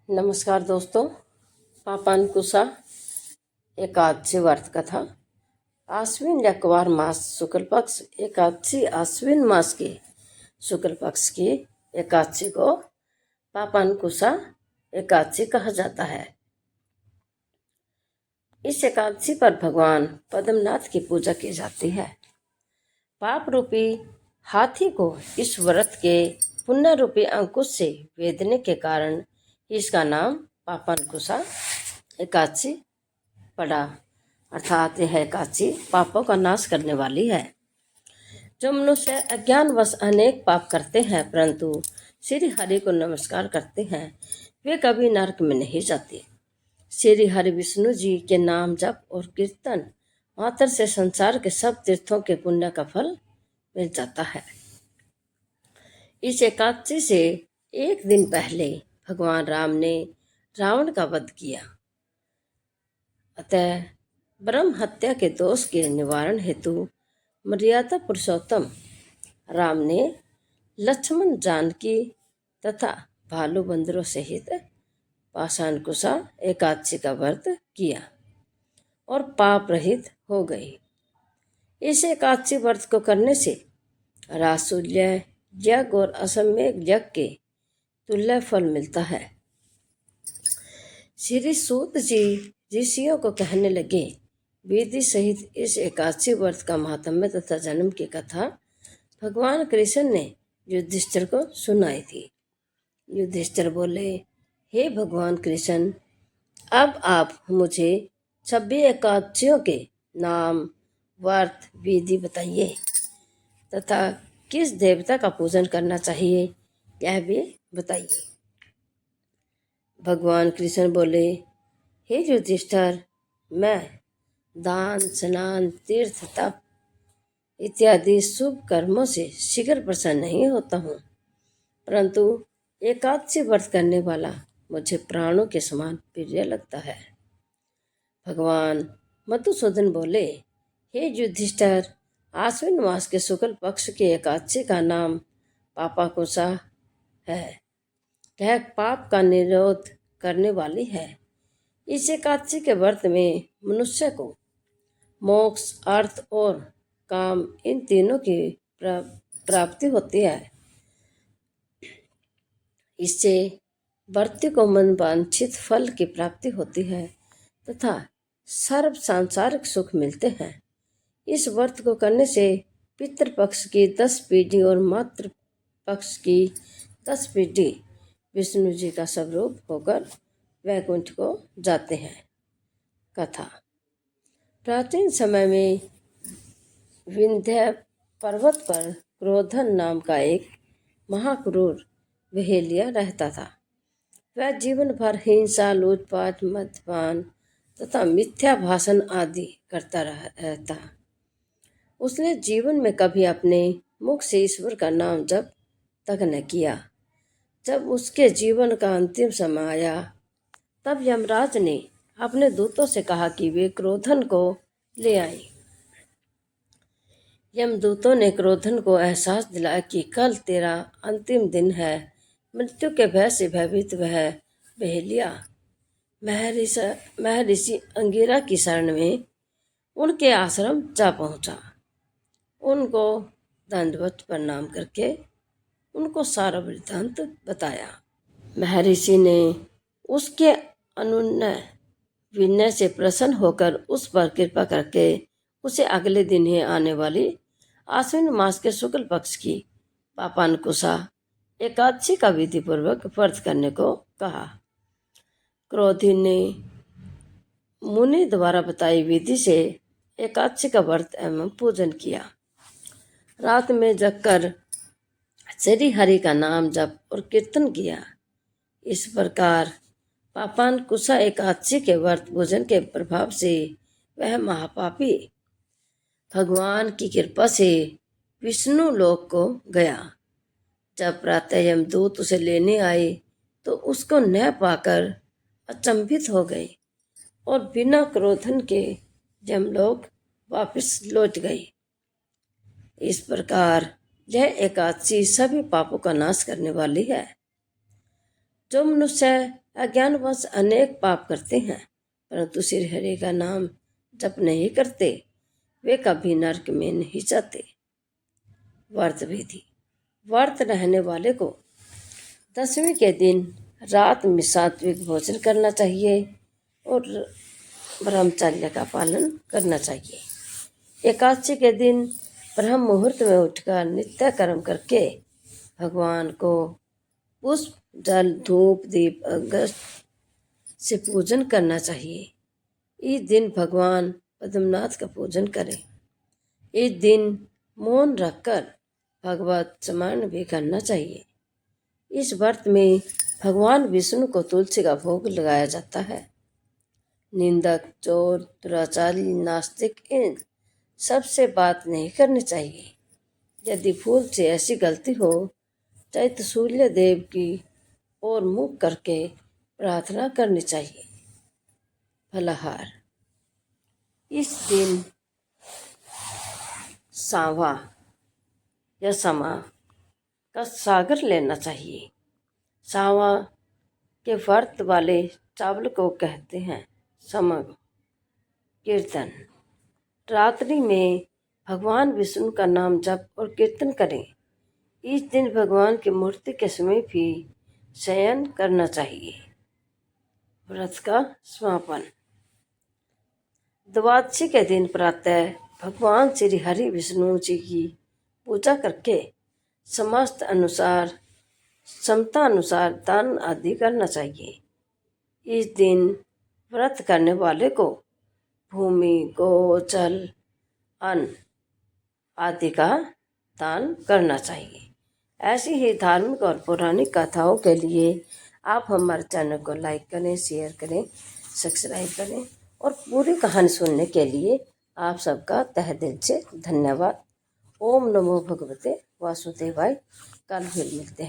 नमस्कार दोस्तों। पापांकुशा एकादशी व्रत कथा। आश्विन यकवार मास शुक्ल पक्ष एकादशी आश्विन मास की शुक्ल पक्ष की एकादशी को पापांकुशा एकादशी कहा जाता है। इस एकादशी पर भगवान पद्मनाथ की पूजा की जाती है। पाप रूपी हाथी को इस व्रत के पुण्य रूपी अंकुश से वेदने के कारण इसका नाम पापांकुशा एकादशी पड़ा। अर्थात यह एकादशी पापों का नाश करने वाली है। जो मनुष्य अज्ञानवश अनेक पाप करते हैं परंतु श्री हरि को नमस्कार करते हैं, वे कभी नरक में नहीं जाते। श्री हरि विष्णु जी के नाम जप और कीर्तन मात्र से संसार के सब तीर्थों के पुण्य का फल मिल जाता है। इस एकादशी से एक दिन पहले भगवान राम ने रावण का वध किया। अतः ब्रह्म हत्या के दोष के निवारण हेतु मर्यादा पुरुषोत्तम राम ने लक्ष्मण, जानकी तथा भालू बंदरों सहित पाशांकुशा एकादशी का व्रत किया और पाप रहित हो गए। इस एकादशी व्रत को करने से राजसूय यज्ञ और असम्यक यज्ञ के तुल्य फल मिलता है। श्री सूत जी ऋषियों को कहने लगे, विधि सहित इस एकादशी व्रत का महात्म्य तथा जन्म की कथा भगवान कृष्ण ने युधिष्ठिर को सुनाई थी। युधिष्ठिर बोले, हे भगवान कृष्ण, अब आप मुझे 26 एकादशियों के नाम, व्रत, विधि बताइए तथा किस देवता का पूजन करना चाहिए यह भी बताइए। भगवान कृष्ण बोले, हे युधिष्ठिर, मैं दान, स्नान, तीर्थ, तप इत्यादि शुभ कर्मों से शीघ्र प्रसन्न नहीं होता हूँ, परंतु एकादशी व्रत करने वाला मुझे प्राणों के समान प्रिय लगता है। भगवान मधुसूदन बोले, हे युधिष्ठिर, आश्विन मास के शुक्ल पक्ष की एकादशी का नाम पापांकुशा है। यह पाप का निरोध करने वाली है। इस एकादशी के व्रत में मनुष्य को मोक्ष, अर्थ और काम इन तीनों की प्राप्ति होती है। इससे व्रती को मन वांछित फल की प्राप्ति होती है तथा सर्व सांसारिक सुख मिलते हैं। इस व्रत को करने से पितृपक्ष की 10 पीढ़ी और मातृ पक्ष की 10 पीढ़ी विष्णु जी का स्वरूप होकर वैकुंठ को जाते हैं। कथा। प्राचीन समय में विंध्य पर्वत पर क्रोधन नाम का एक महाक्रूर बहेलिया रहता था। वह जीवन भर हिंसा, लूटपाट, मद्यपान तथा मिथ्या भाषण आदि करता रहता। उसने जीवन में कभी अपने मुख से ईश्वर का नाम जप तक न किया। जब उसके जीवन का अंतिम समय आया तब यमराज ने अपने दूतों से कहा कि वे क्रोधन को ले आए। यमदूतों ने क्रोधन को एहसास दिलाया कि कल तेरा अंतिम दिन है। मृत्यु के भय से भयभीत वह बहेलिया महर्षि अंगिरा की शरण में उनके आश्रम जा पहुंचा। उनको दंडवत प्रणाम करके उनको सारा वृत्तांत बताया। महर्षि ने उसके अनुनय विनय से प्रसन्न होकर उस पर कृपा करके उसे अगले दिन ही आने वाली आश्विन मास के शुक्ल पक्ष की पापांकुशा एकादशी का विधि पूर्वक व्रत करने को कहा। क्रोधी ने मुनि द्वारा बताई विधि से एकादशी का व्रत एवं पूजन किया। रात में जगकर श्री हरि का नाम जप और कीर्तन किया। इस प्रकार पापांकुशा एकादशी के व्रत पूजन के प्रभाव से वह महापापी भगवान की कृपा से विष्णु लोक को गया। जब प्रातः यमदूत उसे लेने आए तो उसको न पाकर अचंभित हो गए और बिना क्रोधन के यमलोक वापस लौट गए। इस प्रकार यह एकादशी सभी पापों का नाश करने वाली है। जो मनुष्य अज्ञानवश अनेक पाप करते हैं, परंतु श्री हरि का नाम जप नहीं करते, वे कभी नरक में नहीं जाते। व्रत विधि। व्रत रहने वाले को दशमी के दिन रात में सात्विक भोजन करना चाहिए और ब्रह्मचर्य का पालन करना चाहिए। एकादशी के दिन ब्रह्म मुहूर्त में उठकर नित्य कर्म करके भगवान को पुष्प, जल, धूप, दीप, अगरबत्ती से पूजन करना चाहिए। इस दिन भगवान पद्मनाथ का पूजन करें। इस दिन मौन रखकर भगवत स्मरण भी करना चाहिए। इस व्रत में भगवान विष्णु को तुलसी का भोग लगाया जाता है। निंदक, चोर, दुराचारी, नास्तिक इन सबसे बात नहीं करनी चाहिए। यदि भूल से ऐसी गलती हो, चैत्र सूर्य देव की ओर मुख करके प्रार्थना करनी चाहिए। फलाहार। इस दिन सांवा या समा का सागर लेना चाहिए। सांवा के व्रत वाले चावल को कहते हैं समग। कीर्तन। रात्रि में भगवान विष्णु का नाम जप और कीर्तन करें। इस दिन भगवान की मूर्ति के समय भी शयन करना चाहिए। व्रत का समापन। द्वादशी के दिन प्रातः भगवान श्री हरि विष्णु जी की पूजा करके क्षमता अनुसार दान आदि करना चाहिए। इस दिन व्रत करने वाले को भूमि, गौ, जल, अन्न आदि का दान करना चाहिए। ऐसी ही धार्मिक और पौराणिक कथाओं के लिए आप हमारे चैनल को लाइक करें, शेयर करें, सब्सक्राइब करें और पूरी कहानी सुनने के लिए आप सबका तहे दिल से धन्यवाद। ओम नमो भगवते वासुदेवाय। कल फिर मिलते हैं।